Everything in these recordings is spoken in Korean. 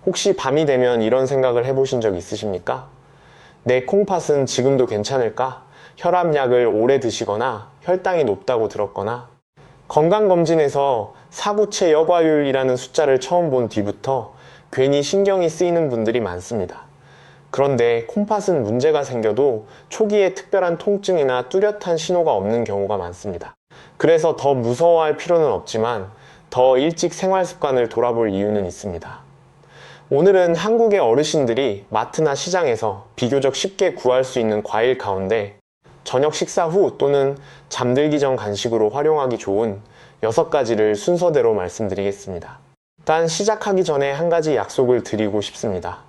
혹시 밤이 되면 이런 생각을 해보신 적 있으십니까? 내 콩팥은 지금도 괜찮을까? 혈압약을 오래 드시거나 혈당이 높다고 들었거나 건강검진에서 사구체 여과율이라는 숫자를 처음 본 뒤부터 괜히 신경이 쓰이는 분들이 많습니다. 그런데 콩팥은 문제가 생겨도 초기에 특별한 통증이나 뚜렷한 신호가 없는 경우가 많습니다. 그래서 더 무서워할 필요는 없지만 더 일찍 생활 습관을 돌아볼 이유는 있습니다. 오늘은 한국의 어르신들이 마트나 시장에서 비교적 쉽게 구할 수 있는 과일 가운데 저녁 식사 후 또는 잠들기 전 간식으로 활용하기 좋은 6가지를 순서대로 말씀드리겠습니다. 일단 시작하기 전에 한 가지 약속을 드리고 싶습니다.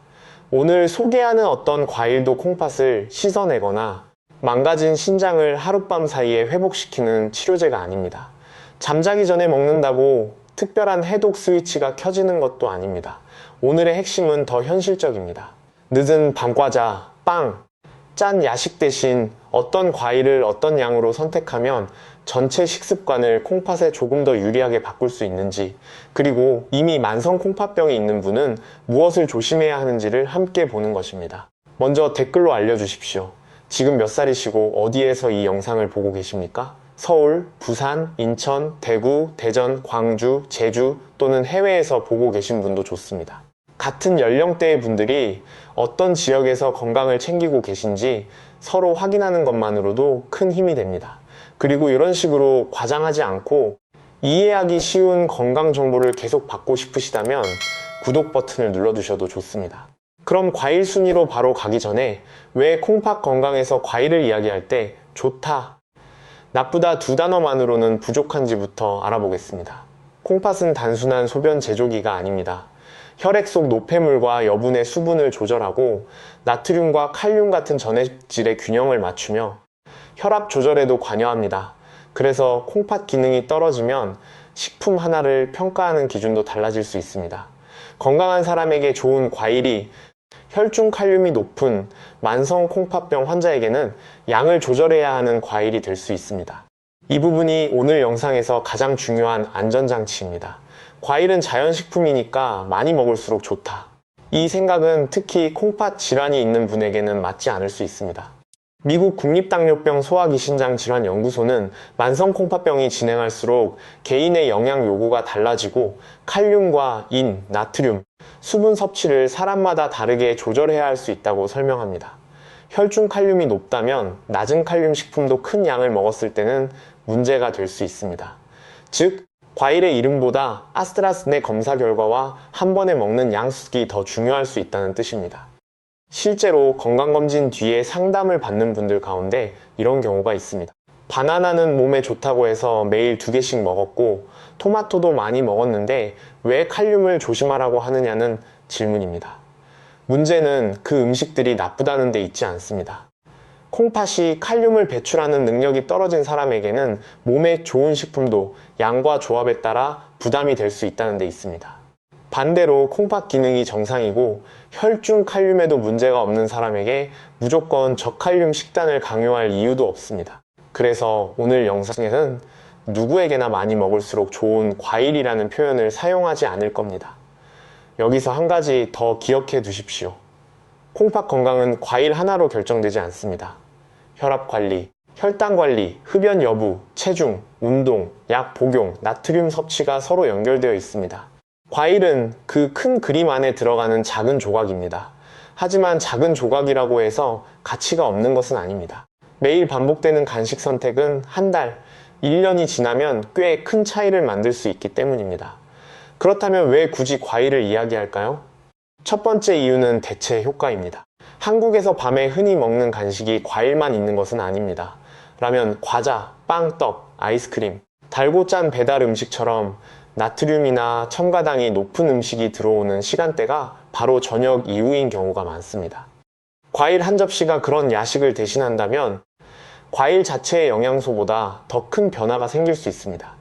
오늘 소개하는 어떤 과일도 콩팥을 씻어내거나 망가진 신장을 하룻밤 사이에 회복시키는 치료제가 아닙니다. 잠자기 전에 먹는다고 특별한 해독 스위치가 켜지는 것도 아닙니다. 오늘의 핵심은 더 현실적입니다. 늦은 밤과자, 빵, 짠 야식 대신 어떤 과일을 어떤 양으로 선택하면 전체 식습관을 콩팥에 조금 더 유리하게 바꿀 수 있는지, 그리고 이미 만성 콩팥병이 있는 분은 무엇을 조심해야 하는지를 함께 보는 것입니다. 먼저 댓글로 알려주십시오. 지금 몇 살이시고 어디에서 이 영상을 보고 계십니까? 서울, 부산, 인천, 대구, 대전, 광주, 제주 또는 해외에서 보고 계신 분도 좋습니다. 같은 연령대의 분들이 어떤 지역에서 건강을 챙기고 계신지 서로 확인하는 것만으로도 큰 힘이 됩니다. 그리고 이런 식으로 과장하지 않고 이해하기 쉬운 건강 정보를 계속 받고 싶으시다면 구독 버튼을 눌러주셔도 좋습니다. 그럼 과일 순위로 바로 가기 전에 왜 콩팥 건강에서 과일을 이야기할 때 좋다, 나쁘다 두 단어만으로는 부족한지부터 알아보겠습니다. 콩팥은 단순한 소변 제조기가 아닙니다. 혈액 속 노폐물과 여분의 수분을 조절하고 나트륨과 칼륨 같은 전해질의 균형을 맞추며 혈압 조절에도 관여합니다. 그래서 콩팥 기능이 떨어지면 식품 하나를 평가하는 기준도 달라질 수 있습니다. 건강한 사람에게 좋은 과일이 혈중 칼륨이 높은 만성 콩팥병 환자에게는 양을 조절해야 하는 과일이 될 수 있습니다. 이 부분이 오늘 영상에서 가장 중요한 안전장치입니다. 과일은 자연식품이니까 많이 먹을수록 좋다. 이 생각은 특히 콩팥 질환이 있는 분에게는 맞지 않을 수 있습니다. 미국 국립당뇨병 소화기신장질환연구소는 만성 콩팥병이 진행할수록 개인의 영양 요구가 달라지고 칼륨과 인, 나트륨, 수분 섭취를 사람마다 다르게 조절해야 할 수 있다고 설명합니다. 혈중 칼륨이 높다면 낮은 칼륨 식품도 큰 양을 먹었을 때는 문제가 될 수 있습니다. 즉, 과일의 이름보다 아스트라스네 검사 결과와 한 번에 먹는 양수기 더 중요할 수 있다는 뜻입니다. 실제로 건강검진 뒤에 상담을 받는 분들 가운데 이런 경우가 있습니다. 바나나는 몸에 좋다고 해서 매일 2개씩 먹었고 토마토도 많이 먹었는데 왜 칼륨을 조심하라고 하느냐는 질문입니다. 문제는 그 음식들이 나쁘다는 데 있지 않습니다. 콩팥이 칼륨을 배출하는 능력이 떨어진 사람에게는 몸에 좋은 식품도 양과 조합에 따라 부담이 될 수 있다는 데 있습니다. 반대로 콩팥 기능이 정상이고 혈중 칼륨에도 문제가 없는 사람에게 무조건 저칼륨 식단을 강요할 이유도 없습니다. 그래서 오늘 영상에는 누구에게나 많이 먹을수록 좋은 과일이라는 표현을 사용하지 않을 겁니다. 여기서 한 가지 더 기억해 두십시오. 콩팥 건강은 과일 하나로 결정되지 않습니다. 혈압 관리, 혈당 관리, 흡연 여부, 체중, 운동, 약 복용, 나트륨 섭취가 서로 연결되어 있습니다. 과일은 그 큰 그림 안에 들어가는 작은 조각입니다. 하지만 작은 조각이라고 해서 가치가 없는 것은 아닙니다. 매일 반복되는 간식 선택은 한 달, 1년이 지나면 꽤 큰 차이를 만들 수 있기 때문입니다. 그렇다면 왜 굳이 과일을 이야기할까요? 첫 번째 이유는 대체 효과입니다. 한국에서 밤에 흔히 먹는 간식이 과일만 있는 것은 아닙니다. 라면, 과자, 빵, 떡, 아이스크림, 달고 짠 배달 음식처럼 나트륨이나 첨가당이 높은 음식이 들어오는 시간대가 바로 저녁 이후인 경우가 많습니다. 과일 한 접시가 그런 야식을 대신한다면 과일 자체의 영양소보다 더 큰 변화가 생길 수 있습니다.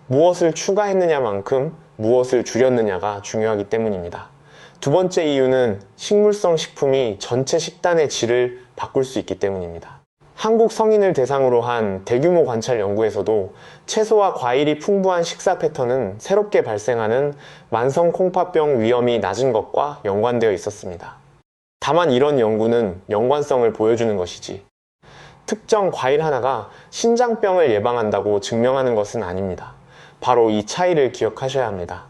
무엇을 추가했느냐만큼 무엇을 줄였느냐가 중요하기 때문입니다. 두 번째 이유는 식물성 식품이 전체 식단의 질을 바꿀 수 있기 때문입니다. 한국 성인을 대상으로 한 대규모 관찰 연구에서도 채소와 과일이 풍부한 식사 패턴은 새롭게 발생하는 만성 콩팥병 위험이 낮은 것과 연관되어 있었습니다. 다만 이런 연구는 연관성을 보여주는 것이지 특정 과일 하나가 신장병을 예방한다고 증명하는 것은 아닙니다. 바로 이 차이를 기억하셔야 합니다.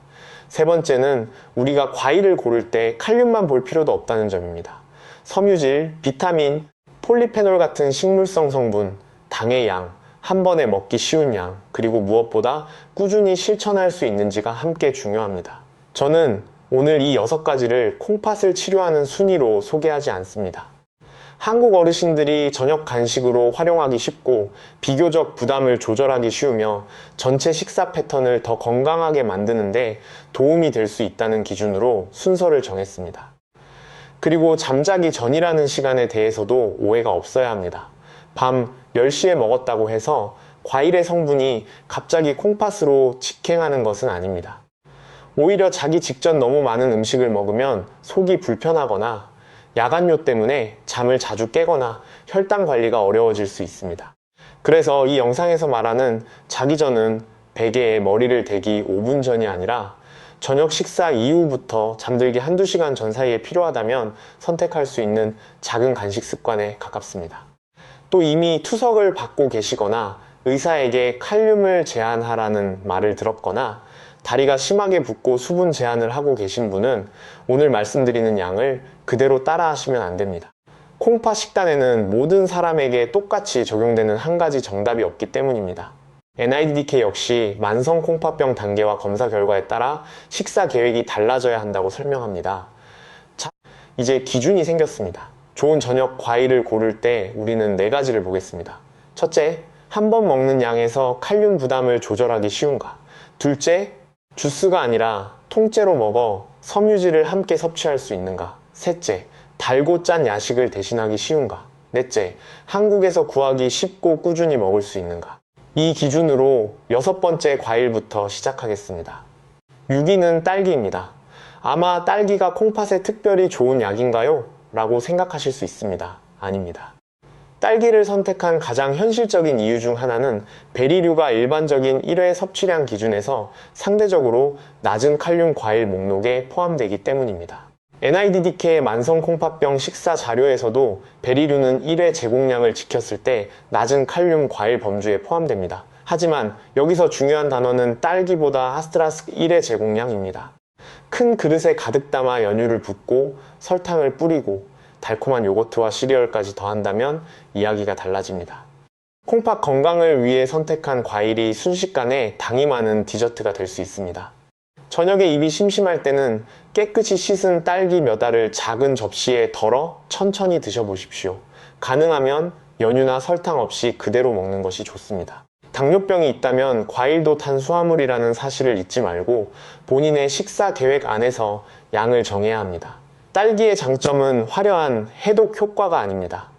세 번째는 우리가 과일을 고를 때 칼륨만 볼 필요도 없다는 점입니다. 섬유질, 비타민, 폴리페놀 같은 식물성 성분, 당의 양, 한 번에 먹기 쉬운 양, 그리고 무엇보다 꾸준히 실천할 수 있는지가 함께 중요합니다. 저는 오늘 이 6가지를 콩팥을 치료하는 순위로 소개하지 않습니다. 한국 어르신들이 저녁 간식으로 활용하기 쉽고 비교적 부담을 조절하기 쉬우며 전체 식사 패턴을 더 건강하게 만드는데 도움이 될 수 있다는 기준으로 순서를 정했습니다. 그리고 잠자기 전이라는 시간에 대해서도 오해가 없어야 합니다. 밤 10시에 먹었다고 해서 과일의 성분이 갑자기 콩팥으로 직행하는 것은 아닙니다. 오히려 자기 직전 너무 많은 음식을 먹으면 속이 불편하거나 야간뇨 때문에 잠을 자주 깨거나 혈당 관리가 어려워질 수 있습니다. 그래서 이 영상에서 말하는 자기 전은 베개에 머리를 대기 5분 전이 아니라 저녁 식사 이후부터 잠들기 1~2시간 전 사이에 필요하다면 선택할 수 있는 작은 간식 습관에 가깝습니다. 또 이미 투석을 받고 계시거나 의사에게 칼륨을 제한하라는 말을 들었거나 다리가 심하게 붓고 수분 제한을 하고 계신 분은 오늘 말씀드리는 양을 그대로 따라 하시면 안 됩니다. 콩팥 식단에는 모든 사람에게 똑같이 적용되는 한 가지 정답이 없기 때문입니다. NIDDK 역시 만성 콩팥병 단계와 검사 결과에 따라 식사 계획이 달라져야 한다고 설명합니다. 자, 이제 기준이 생겼습니다. 좋은 저녁 과일을 고를 때 우리는 4가지를 보겠습니다. 첫째, 한 번 먹는 양에서 칼륨 부담을 조절하기 쉬운가. 둘째, 주스가 아니라 통째로 먹어 섬유질을 함께 섭취할 수 있는가. 셋째, 달고 짠 야식을 대신하기 쉬운가. 넷째, 한국에서 구하기 쉽고 꾸준히 먹을 수 있는가. 이 기준으로 6번째 과일부터 시작하겠습니다. 6위는 딸기입니다. 아마 딸기가 콩팥에 특별히 좋은 약인가요? 라고 생각하실 수 있습니다. 아닙니다. 딸기를 선택한 가장 현실적인 이유 중 하나는 베리류가 일반적인 1회 섭취량 기준에서 상대적으로 낮은 칼륨 과일 목록에 포함되기 때문입니다. NIDDK 만성 콩팥병 식사 자료에서도 베리류는 1회 제공량을 지켰을 때 낮은 칼륨 과일 범주에 포함됩니다. 하지만 여기서 중요한 단어는 딸기보다 아스트라스 1회 제공량입니다. 큰 그릇에 가득 담아 연유를 붓고 설탕을 뿌리고 달콤한 요거트와 시리얼까지 더한다면 이야기가 달라집니다. 콩팥 건강을 위해 선택한 과일이 순식간에 당이 많은 디저트가 될 수 있습니다. 저녁에 입이 심심할 때는 깨끗이 씻은 딸기 몇 알을 작은 접시에 덜어 천천히 드셔보십시오. 가능하면 연유나 설탕 없이 그대로 먹는 것이 좋습니다. 당뇨병이 있다면 과일도 탄수화물이라는 사실을 잊지 말고 본인의 식사 계획 안에서 양을 정해야 합니다. 딸기의 장점은 화려한 해독 효과가 아닙니다.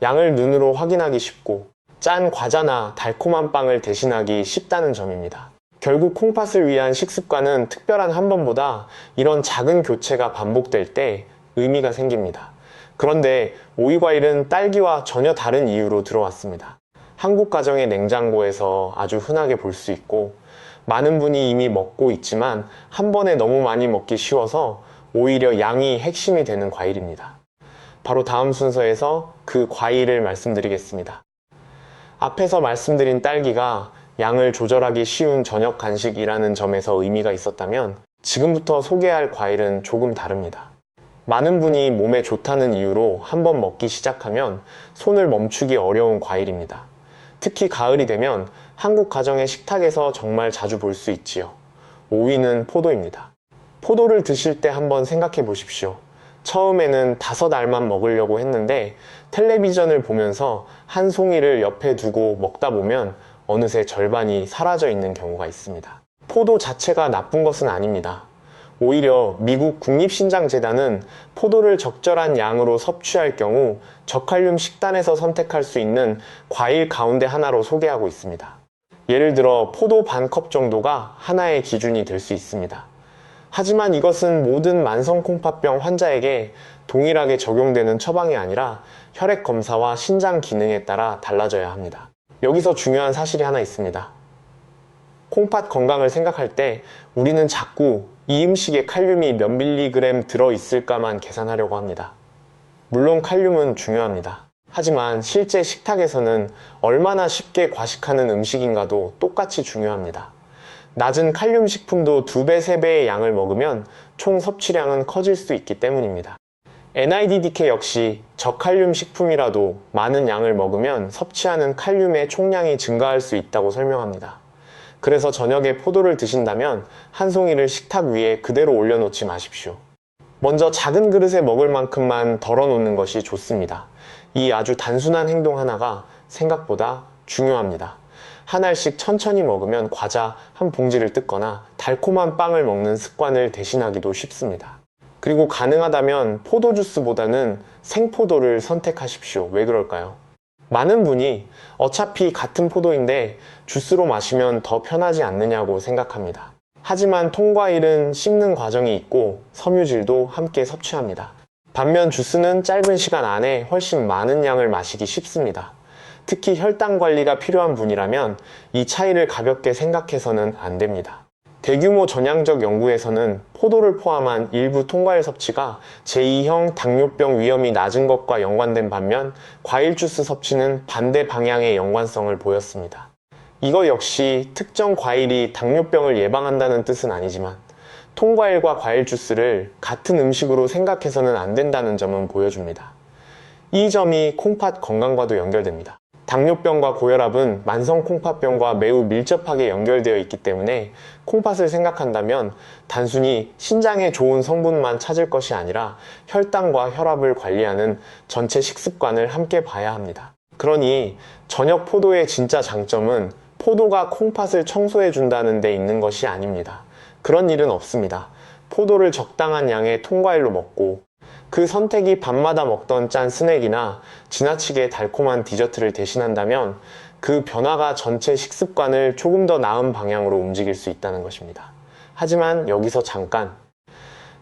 양을 눈으로 확인하기 쉽고 짠 과자나 달콤한 빵을 대신하기 쉽다는 점입니다. 결국 콩팥을 위한 식습관은 특별한 한 번보다 이런 작은 교체가 반복될 때 의미가 생깁니다. 그런데 오이과일은 딸기와 전혀 다른 이유로 들어왔습니다. 한국 가정의 냉장고에서 아주 흔하게 볼 수 있고 많은 분이 이미 먹고 있지만 한 번에 너무 많이 먹기 쉬워서 오히려 양이 핵심이 되는 과일입니다. 바로 다음 순서에서 그 과일을 말씀드리겠습니다. 앞에서 말씀드린 딸기가 양을 조절하기 쉬운 저녁 간식이라는 점에서 의미가 있었다면 지금부터 소개할 과일은 조금 다릅니다. 많은 분이 몸에 좋다는 이유로 한번 먹기 시작하면 손을 멈추기 어려운 과일입니다. 특히 가을이 되면 한국 가정의 식탁에서 정말 자주 볼 수 있지요. 5위는 포도입니다. 포도를 드실 때 한번 생각해 보십시오. 처음에는 5알만 먹으려고 했는데 텔레비전을 보면서 한 송이를 옆에 두고 먹다 보면 어느새 절반이 사라져 있는 경우가 있습니다. 포도 자체가 나쁜 것은 아닙니다. 오히려 미국 국립신장재단은 포도를 적절한 양으로 섭취할 경우 저칼륨 식단에서 선택할 수 있는 과일 가운데 하나로 소개하고 있습니다. 예를 들어 포도 반 컵 정도가 하나의 기준이 될 수 있습니다. 하지만 이것은 모든 만성콩팥병 환자에게 동일하게 적용되는 처방이 아니라 혈액 검사와 신장 기능에 따라 달라져야 합니다. 여기서 중요한 사실이 하나 있습니다. 콩팥 건강을 생각할 때 우리는 자꾸 이 음식에 칼륨이 몇 밀리그램 들어있을까만 계산하려고 합니다. 물론 칼륨은 중요합니다. 하지만 실제 식탁에서는 얼마나 쉽게 과식하는 음식인가도 똑같이 중요합니다. 낮은 칼륨 식품도 2배, 3배의 양을 먹으면 총 섭취량은 커질 수 있기 때문입니다. NIDDK 역시 저칼륨 식품이라도 많은 양을 먹으면 섭취하는 칼륨의 총량이 증가할 수 있다고 설명합니다. 그래서 저녁에 포도를 드신다면 한 송이를 식탁 위에 그대로 올려놓지 마십시오. 먼저 작은 그릇에 먹을 만큼만 덜어 놓는 것이 좋습니다. 이 아주 단순한 행동 하나가 생각보다 중요합니다. 한 알씩 천천히 먹으면 과자 한 봉지를 뜯거나 달콤한 빵을 먹는 습관을 대신하기도 쉽습니다. 그리고 가능하다면 포도 주스보다는 생포도를 선택하십시오. 왜 그럴까요? 많은 분이 어차피 같은 포도인데 주스로 마시면 더 편하지 않느냐고 생각합니다. 하지만 통과일은 씹는 과정이 있고 섬유질도 함께 섭취합니다. 반면 주스는 짧은 시간 안에 훨씬 많은 양을 마시기 쉽습니다. 특히 혈당 관리가 필요한 분이라면 이 차이를 가볍게 생각해서는 안 됩니다. 대규모 전향적 연구에서는 포도를 포함한 일부 통과일 섭취가 제2형 당뇨병 위험이 낮은 것과 연관된 반면 과일 주스 섭취는 반대 방향의 연관성을 보였습니다. 이거 역시 특정 과일이 당뇨병을 예방한다는 뜻은 아니지만 통과일과 과일 주스를 같은 음식으로 생각해서는 안 된다는 점은 보여줍니다. 이 점이 콩팥 건강과도 연결됩니다. 당뇨병과 고혈압은 만성 콩팥병과 매우 밀접하게 연결되어 있기 때문에 콩팥을 생각한다면 단순히 신장에 좋은 성분만 찾을 것이 아니라 혈당과 혈압을 관리하는 전체 식습관을 함께 봐야 합니다. 그러니 저녁 포도의 진짜 장점은 포도가 콩팥을 청소해 준다는 데 있는 것이 아닙니다. 그런 일은 없습니다. 포도를 적당한 양의 통과일로 먹고 그 선택이 밤마다 먹던 짠 스낵이나 지나치게 달콤한 디저트를 대신한다면 그 변화가 전체 식습관을 조금 더 나은 방향으로 움직일 수 있다는 것입니다. 하지만 여기서 잠깐,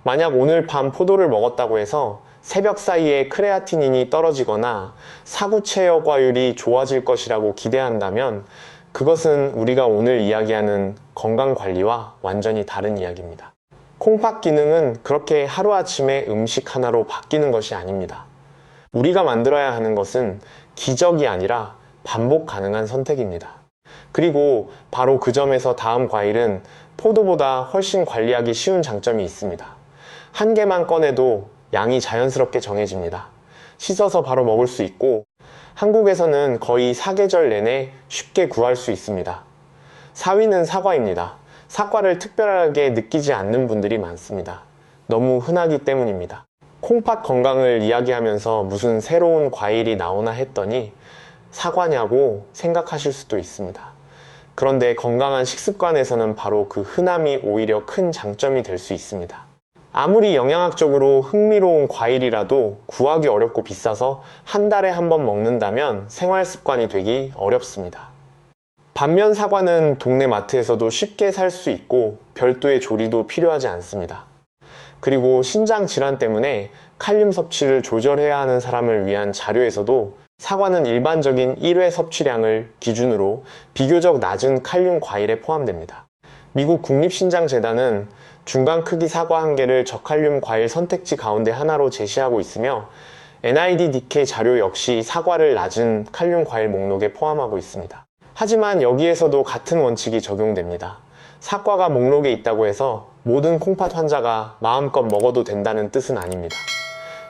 만약 오늘 밤 포도를 먹었다고 해서 새벽 사이에 크레아티닌이 떨어지거나 사구체여과율이 좋아질 것이라고 기대한다면 그것은 우리가 오늘 이야기하는 건강관리와 완전히 다른 이야기입니다. 콩팥 기능은 그렇게 하루아침에 음식 하나로 바뀌는 것이 아닙니다. 우리가 만들어야 하는 것은 기적이 아니라 반복 가능한 선택입니다. 그리고 바로 그 점에서 다음 과일은 포도보다 훨씬 관리하기 쉬운 장점이 있습니다. 한 개만 꺼내도 양이 자연스럽게 정해집니다. 씻어서 바로 먹을 수 있고 한국에서는 거의 사계절 내내 쉽게 구할 수 있습니다. 4위는 사과입니다. 사과를 특별하게 느끼지 않는 분들이 많습니다. 너무 흔하기 때문입니다. 콩팥 건강을 이야기하면서 무슨 새로운 과일이 나오나 했더니 사과냐고 생각하실 수도 있습니다. 그런데 건강한 식습관에서는 바로 그 흔함이 오히려 큰 장점이 될 수 있습니다. 아무리 영양학적으로 흥미로운 과일이라도 구하기 어렵고 비싸서 한 달에 한 번 먹는다면 생활 습관이 되기 어렵습니다. 반면 사과는 동네 마트에서도 쉽게 살 수 있고 별도의 조리도 필요하지 않습니다. 그리고 신장 질환 때문에 칼륨 섭취를 조절해야 하는 사람을 위한 자료에서도 사과는 일반적인 1회 섭취량을 기준으로 비교적 낮은 칼륨 과일에 포함됩니다. 미국 국립신장재단은 중간 크기 사과 한 개를 저칼륨 과일 선택지 가운데 하나로 제시하고 있으며 NIDDK 자료 역시 사과를 낮은 칼륨 과일 목록에 포함하고 있습니다. 하지만 여기에서도 같은 원칙이 적용됩니다. 사과가 목록에 있다고 해서 모든 콩팥 환자가 마음껏 먹어도 된다는 뜻은 아닙니다.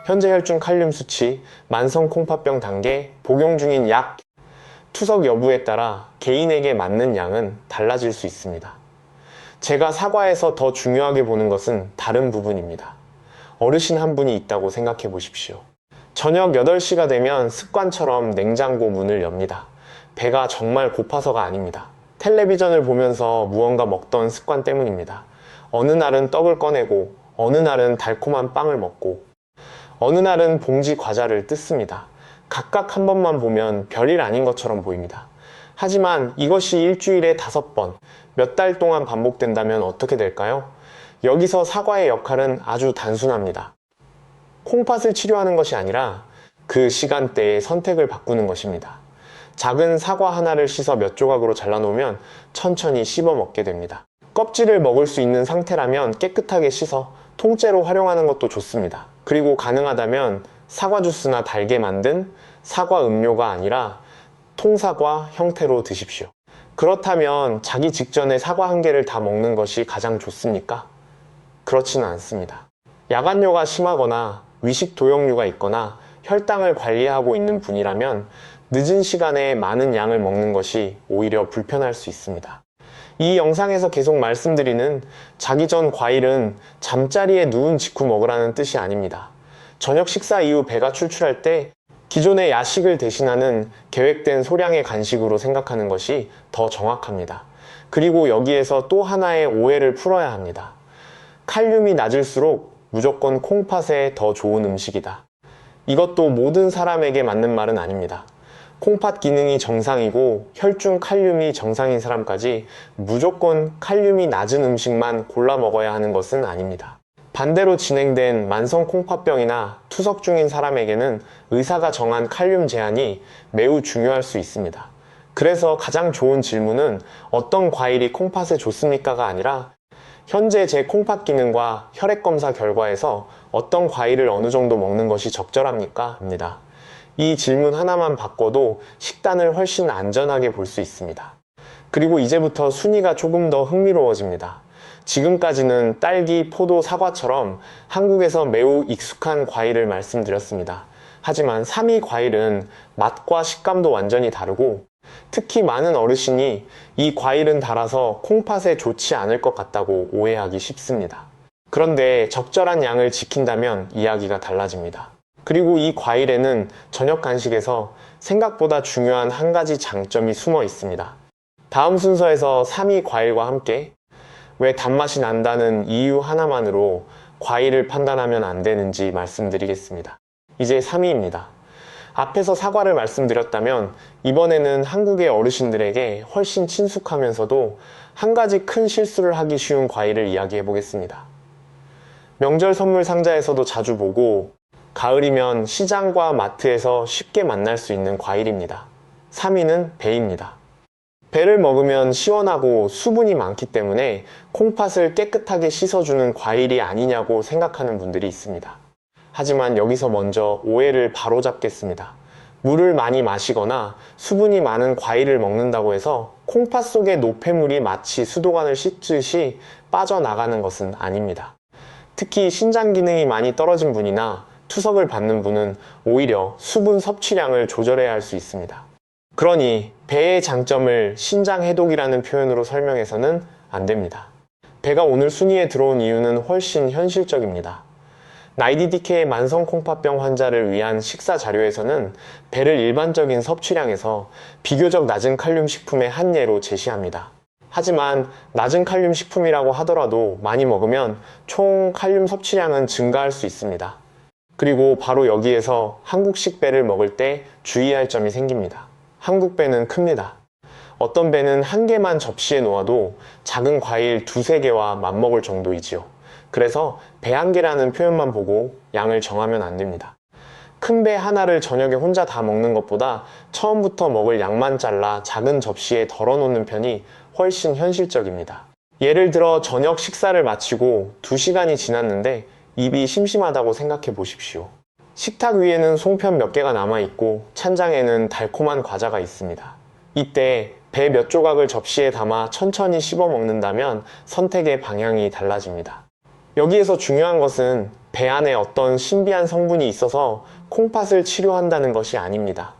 현재 혈중 칼륨 수치, 만성 콩팥병 단계, 복용 중인 약, 투석 여부에 따라 개인에게 맞는 양은 달라질 수 있습니다. 제가 사과에서 더 중요하게 보는 것은 다른 부분입니다. 어르신 한 분이 있다고 생각해 보십시오. 저녁 8시가 되면 습관처럼 냉장고 문을 엽니다. 배가 정말 고파서가 아닙니다. 텔레비전을 보면서 무언가 먹던 습관 때문입니다. 어느 날은 떡을 꺼내고 어느 날은 달콤한 빵을 먹고 어느 날은 봉지 과자를 뜯습니다. 각각 한 번만 보면 별일 아닌 것처럼 보입니다. 하지만 이것이 일주일에 5번, 몇 달 동안 반복된다면 어떻게 될까요? 여기서 사과의 역할은 아주 단순합니다. 콩팥을 치료하는 것이 아니라 그 시간대에 선택을 바꾸는 것입니다. 작은 사과 하나를 씻어 몇 조각으로 잘라놓으면 천천히 씹어 먹게 됩니다. 껍질을 먹을 수 있는 상태라면 깨끗하게 씻어 통째로 활용하는 것도 좋습니다. 그리고 가능하다면 사과 주스나 달게 만든 사과 음료가 아니라 통사과 형태로 드십시오. 그렇다면 자기 직전에 사과 한 개를 다 먹는 것이 가장 좋습니까? 그렇지는 않습니다. 야간뇨가 심하거나 위식 도역류가 있거나 혈당을 관리하고 있는 분이라면 늦은 시간에 많은 양을 먹는 것이 오히려 불편할 수 있습니다. 이 영상에서 계속 말씀드리는 자기 전 과일은 잠자리에 누운 직후 먹으라는 뜻이 아닙니다. 저녁 식사 이후 배가 출출할 때 기존의 야식을 대신하는 계획된 소량의 간식으로 생각하는 것이 더 정확합니다. 그리고 여기에서 또 하나의 오해를 풀어야 합니다. 칼륨이 낮을수록 무조건 콩팥에 더 좋은 음식이다. 이것도 모든 사람에게 맞는 말은 아닙니다. 콩팥 기능이 정상이고 혈중 칼륨이 정상인 사람까지 무조건 칼륨이 낮은 음식만 골라 먹어야 하는 것은 아닙니다. 반대로 진행된 만성 콩팥병이나 투석 중인 사람에게는 의사가 정한 칼륨 제한이 매우 중요할 수 있습니다. 그래서 가장 좋은 질문은 어떤 과일이 콩팥에 좋습니까가 아니라 현재 제 콩팥 기능과 혈액 검사 결과에서 어떤 과일을 어느 정도 먹는 것이 적절합니까? 입니다. 이 질문 하나만 바꿔도 식단을 훨씬 안전하게 볼 수 있습니다. 그리고 이제부터 순위가 조금 더 흥미로워집니다. 지금까지는 딸기, 포도, 사과처럼 한국에서 매우 익숙한 과일을 말씀드렸습니다. 하지만 3위 과일은 맛과 식감도 완전히 다르고 특히 많은 어르신이 이 과일은 달아서 콩팥에 좋지 않을 것 같다고 오해하기 쉽습니다. 그런데 적절한 양을 지킨다면 이야기가 달라집니다. 그리고 이 과일에는 저녁 간식에서 생각보다 중요한 한 가지 장점이 숨어 있습니다. 다음 순서에서 3위 과일과 함께 왜 단맛이 난다는 이유 하나만으로 과일을 판단하면 안 되는지 말씀드리겠습니다. 이제 3위입니다. 앞에서 사과를 말씀드렸다면 이번에는 한국의 어르신들에게 훨씬 친숙하면서도 한 가지 큰 실수를 하기 쉬운 과일을 이야기해 보겠습니다. 명절 선물 상자에서도 자주 보고 가을이면 시장과 마트에서 쉽게 만날 수 있는 과일입니다. 3위는 배입니다. 배를 먹으면 시원하고 수분이 많기 때문에 콩팥을 깨끗하게 씻어주는 과일이 아니냐고 생각하는 분들이 있습니다. 하지만 여기서 먼저 오해를 바로잡겠습니다. 물을 많이 마시거나 수분이 많은 과일을 먹는다고 해서 콩팥 속의 노폐물이 마치 수도관을 씻듯이 빠져나가는 것은 아닙니다. 특히 신장 기능이 많이 떨어진 분이나 투석을 받는 분은 오히려 수분 섭취량을 조절해야 할 수 있습니다. 그러니 배의 장점을 신장 해독이라는 표현으로 설명해서는 안 됩니다. 배가 오늘 순위에 들어온 이유는 훨씬 현실적입니다. 나이디디케의 만성 콩팥병 환자를 위한 식사 자료에서는 배를 일반적인 섭취량에서 비교적 낮은 칼륨 식품의 한 예로 제시합니다. 하지만 낮은 칼륨 식품이라고 하더라도 많이 먹으면 총 칼륨 섭취량은 증가할 수 있습니다. 그리고 바로 여기에서 한국식 배를 먹을 때 주의할 점이 생깁니다. 한국 배는 큽니다. 어떤 배는 한 개만 접시에 놓아도 작은 과일 2~3개와 맞먹을 정도이지요. 그래서 배 한 개라는 표현만 보고 양을 정하면 안 됩니다. 큰 배 하나를 저녁에 혼자 다 먹는 것보다 처음부터 먹을 양만 잘라 작은 접시에 덜어 놓는 편이 훨씬 현실적입니다. 예를 들어 저녁 식사를 마치고 2시간이 지났는데 입이 심심하다고 생각해 보십시오. 식탁 위에는 송편 몇 개가 남아있고 찬장에는 달콤한 과자가 있습니다. 이때 배 몇 조각을 접시에 담아 천천히 씹어 먹는다면 선택의 방향이 달라집니다. 여기에서 중요한 것은 배 안에 어떤 신비한 성분이 있어서 콩팥을 치료한다는 것이 아닙니다.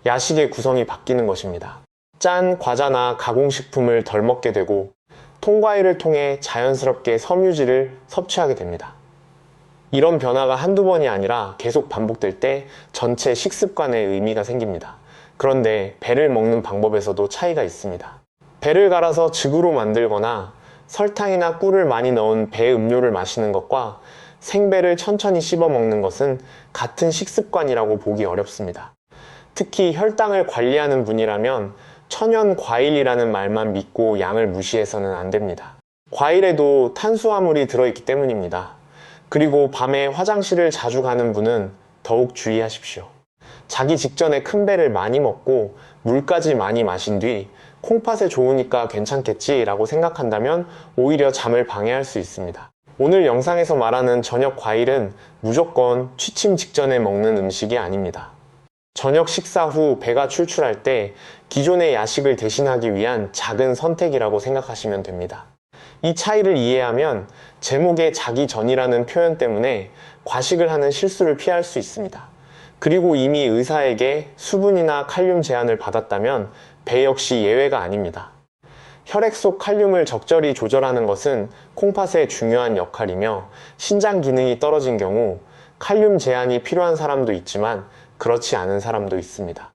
야식의 구성이 바뀌는 것입니다. 짠 과자나 가공식품을 덜 먹게 되고 통과일을 통해 자연스럽게 섬유질을 섭취하게 됩니다. 이런 변화가 한두 번이 아니라 계속 반복될 때 전체 식습관에 의미가 생깁니다. 그런데 배를 먹는 방법에서도 차이가 있습니다. 배를 갈아서 즙으로 만들거나 설탕이나 꿀을 많이 넣은 배 음료를 마시는 것과 생배를 천천히 씹어 먹는 것은 같은 식습관이라고 보기 어렵습니다. 특히 혈당을 관리하는 분이라면 천연 과일이라는 말만 믿고 양을 무시해서는 안 됩니다. 과일에도 탄수화물이 들어있기 때문입니다. 그리고 밤에 화장실을 자주 가는 분은 더욱 주의하십시오. 자기 직전에 큰 배를 많이 먹고 물까지 많이 마신 뒤 콩팥에 좋으니까 괜찮겠지 라고 생각한다면 오히려 잠을 방해할 수 있습니다. 오늘 영상에서 말하는 저녁 과일은 무조건 취침 직전에 먹는 음식이 아닙니다. 저녁 식사 후 배가 출출할 때 기존의 야식을 대신하기 위한 작은 선택이라고 생각하시면 됩니다. 이 차이를 이해하면 제목에 자기 전이라는 표현 때문에 과식을 하는 실수를 피할 수 있습니다. 그리고 이미 의사에게 수분이나 칼륨 제한을 받았다면 배 역시 예외가 아닙니다. 혈액 속 칼륨을 적절히 조절하는 것은 콩팥의 중요한 역할이며 신장 기능이 떨어진 경우 칼륨 제한이 필요한 사람도 있지만 그렇지 않은 사람도 있습니다.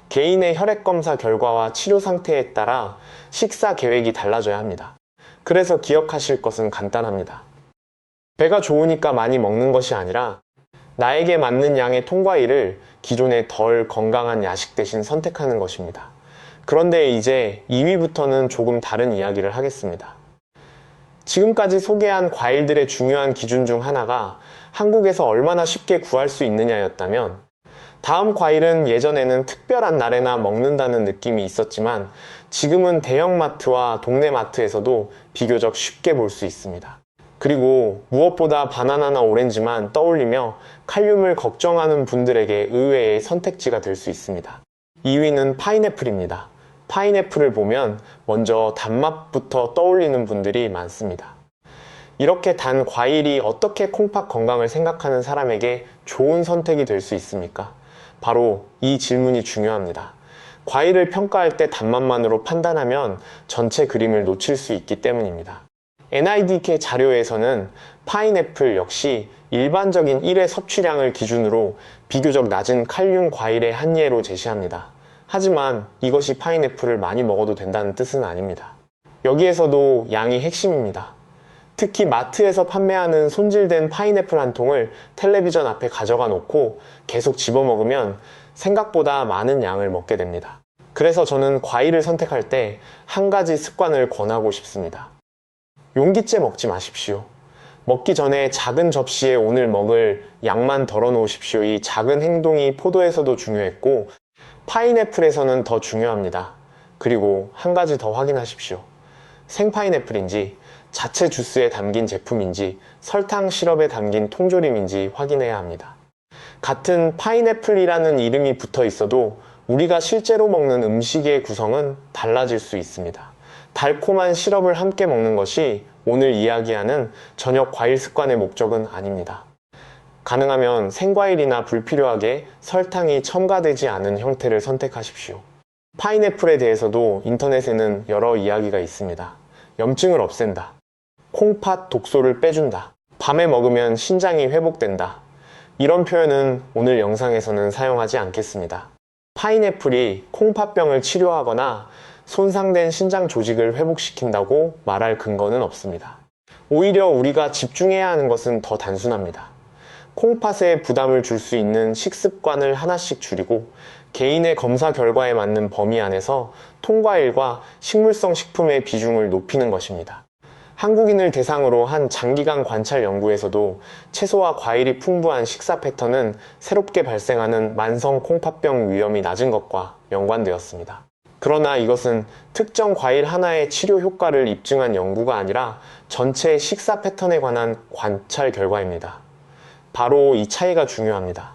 개인의 혈액 검사 결과와 치료 상태에 따라 식사 계획이 달라져야 합니다. 그래서 기억하실 것은 간단합니다. 배가 좋으니까 많이 먹는 것이 아니라 나에게 맞는 양의 통과일을 기존의 덜 건강한 야식 대신 선택하는 것입니다. 그런데 이제 2위부터는 조금 다른 이야기를 하겠습니다. 지금까지 소개한 과일들의 중요한 기준 중 하나가 한국에서 얼마나 쉽게 구할 수 있느냐였다면 다음 과일은 예전에는 특별한 날에나 먹는다는 느낌이 있었지만 지금은 대형마트와 동네 마트에서도 비교적 쉽게 볼 수 있습니다. 그리고 무엇보다 바나나나 오렌지만 떠올리며 칼륨을 걱정하는 분들에게 의외의 선택지가 될 수 있습니다. 2위는 파인애플입니다. 파인애플을 보면 먼저 단맛부터 떠올리는 분들이 많습니다. 이렇게 단 과일이 어떻게 콩팥 건강을 생각하는 사람에게 좋은 선택이 될 수 있습니까? 바로 이 질문이 중요합니다. 과일을 평가할 때 단맛만으로 판단하면 전체 그림을 놓칠 수 있기 때문입니다. NIDK 자료에서는 파인애플 역시 일반적인 1회 섭취량을 기준으로 비교적 낮은 칼륨 과일의 한 예로 제시합니다. 하지만 이것이 파인애플을 많이 먹어도 된다는 뜻은 아닙니다. 여기에서도 양이 핵심입니다. 특히 마트에서 판매하는 손질된 파인애플 한 통을 텔레비전 앞에 가져가 놓고 계속 집어먹으면 생각보다 많은 양을 먹게 됩니다. 그래서 저는 과일을 선택할 때 한 가지 습관을 권하고 싶습니다. 용기째 먹지 마십시오. 먹기 전에 작은 접시에 오늘 먹을 양만 덜어 놓으십시오. 이 작은 행동이 포도에서도 중요했고 파인애플에서는 더 중요합니다. 그리고 한 가지 더 확인하십시오. 생파인애플인지 자체 주스에 담긴 제품인지 설탕 시럽에 담긴 통조림인지 확인해야 합니다. 같은 파인애플이라는 이름이 붙어 있어도 우리가 실제로 먹는 음식의 구성은 달라질 수 있습니다. 달콤한 시럽을 함께 먹는 것이 오늘 이야기하는 저녁 과일 습관의 목적은 아닙니다. 가능하면 생과일이나 불필요하게 설탕이 첨가되지 않은 형태를 선택하십시오. 파인애플에 대해서도 인터넷에는 여러 이야기가 있습니다. 염증을 없앤다. 콩팥 독소를 빼준다. 밤에 먹으면 신장이 회복된다. 이런 표현은 오늘 영상에서는 사용하지 않겠습니다. 파인애플이 콩팥병을 치료하거나 손상된 신장 조직을 회복시킨다고 말할 근거는 없습니다. 오히려 우리가 집중해야 하는 것은 더 단순합니다. 콩팥에 부담을 줄 수 있는 식습관을 하나씩 줄이고 개인의 검사 결과에 맞는 범위 안에서 통과일과 식물성 식품의 비중을 높이는 것입니다. 한국인을 대상으로 한 장기간 관찰 연구에서도 채소와 과일이 풍부한 식사 패턴은 새롭게 발생하는 만성 콩팥병 위험이 낮은 것과 연관되었습니다. 그러나 이것은 특정 과일 하나의 치료 효과를 입증한 연구가 아니라 전체 식사 패턴에 관한 관찰 결과입니다. 바로 이 차이가 중요합니다.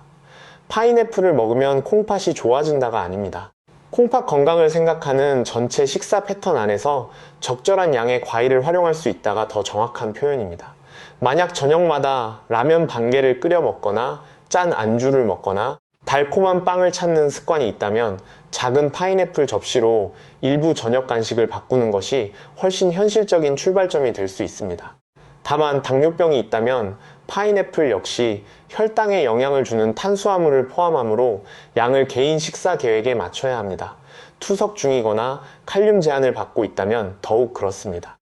파인애플을 먹으면 콩팥이 좋아진다가 아닙니다. 콩팥 건강을 생각하는 전체 식사 패턴 안에서 적절한 양의 과일을 활용할 수 있다가 더 정확한 표현입니다. 만약 저녁마다 라면 반 개를 끓여 먹거나 짠 안주를 먹거나 달콤한 빵을 찾는 습관이 있다면 작은 파인애플 접시로 일부 저녁 간식을 바꾸는 것이 훨씬 현실적인 출발점이 될 수 있습니다. 다만 당뇨병이 있다면 파인애플 역시 혈당에 영향을 주는 탄수화물을 포함하므로 양을 개인 식사 계획에 맞춰야 합니다. 투석 중이거나 칼륨 제한을 받고 있다면 더욱 그렇습니다.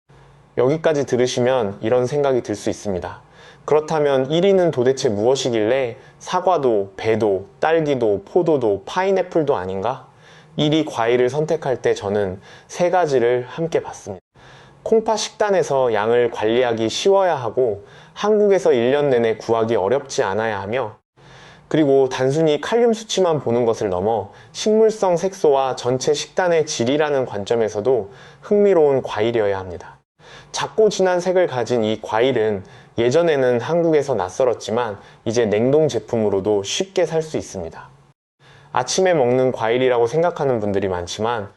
여기까지 들으시면 이런 생각이 들 수 있습니다. 그렇다면 1위는 도대체 무엇이길래 사과도, 배도, 딸기도, 포도도, 파인애플도 아닌가? 1위 과일을 선택할 때 저는 세 가지를 함께 봤습니다. 콩팥 식단에서 양을 관리하기 쉬워야 하고 한국에서 1년 내내 구하기 어렵지 않아야 하며, 그리고 단순히 칼륨 수치만 보는 것을 넘어 식물성 색소와 전체 식단의 질이라는 관점에서도 흥미로운 과일이어야 합니다. 작고 진한 색을 가진 이 과일은 예전에는 한국에서 낯설었지만 이제 냉동 제품으로도 쉽게 살 수 있습니다. 아침에 먹는 과일이라고 생각하는 분들이 많지만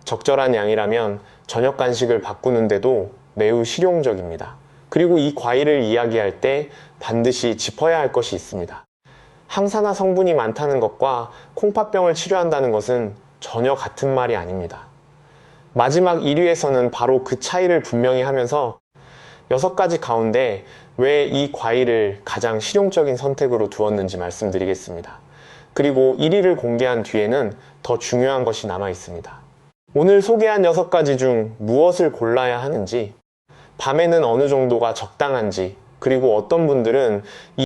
적절한 양이라면 저녁 간식을 바꾸는데도 매우 실용적입니다. 그리고 이 과일을 이야기할 때 반드시 짚어야 할 것이 있습니다. 항산화 성분이 많다는 것과 콩팥병을 치료한다는 것은 전혀 같은 말이 아닙니다. 마지막 1위에서는 바로 그 차이를 분명히 하면서 6가지 가운데 왜 이 과일을 가장 실용적인 선택으로 두었는지 말씀드리겠습니다. 그리고 1위를 공개한 뒤에는 더 중요한 것이 남아 있습니다. 오늘 소개한 6가지 중 무엇을 골라야 하는지, 밤에는 어느 정도가 적당한지, 그리고 어떤 분들은 이